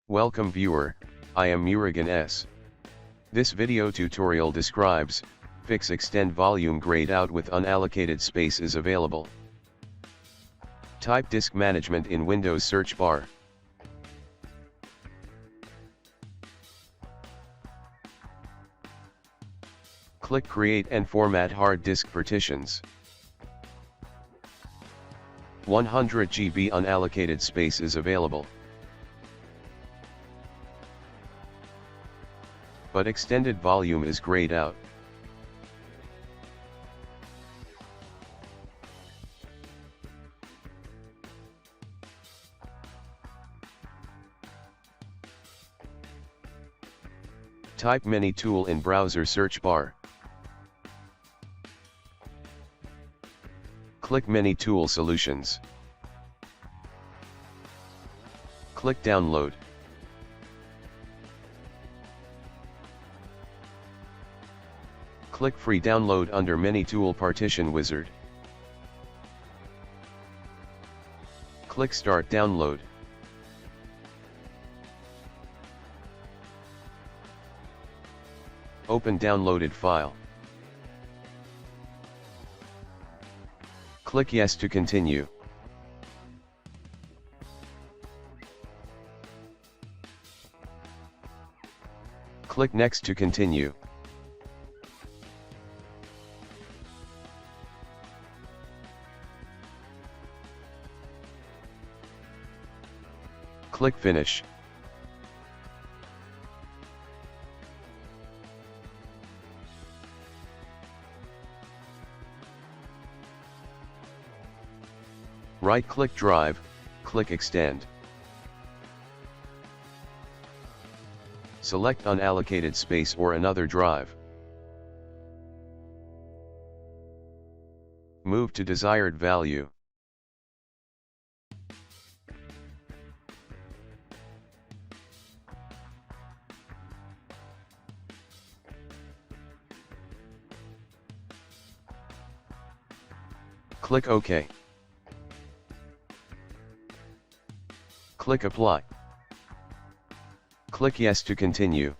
Welcome viewer, I am Murugan S. This video tutorial describes, fix extend volume grayed out with unallocated space is available. Type disk management in Windows search bar. Click create and format hard disk partitions. 100 GB unallocated space is available. But extended volume is grayed out. Type menu tool in browser search bar. Click menu tool solutions. Click download. Click free download under menu tool partition wizard. Click start download. Open downloaded file. Click yes to continue. Click next to continue. Click finish. Right-click drive, click extend. Select unallocated space or another drive. Move to desired value. Click OK. Click apply. Click yes to continue.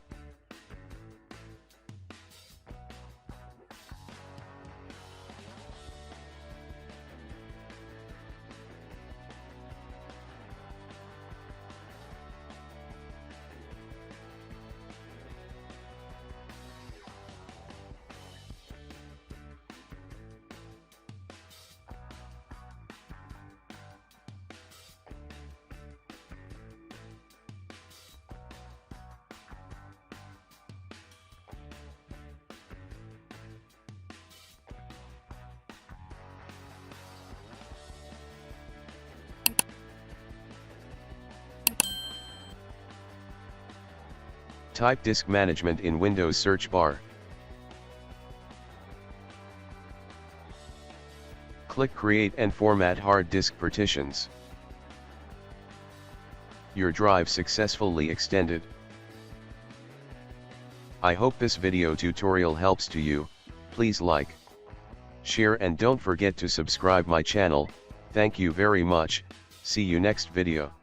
Type disk management in Windows search bar. Click create and format hard disk partitions. Your drive successfully extended. I hope this video tutorial helps to you. Please like, share and don't forget to subscribe my channel. Thank you very much. See you next video.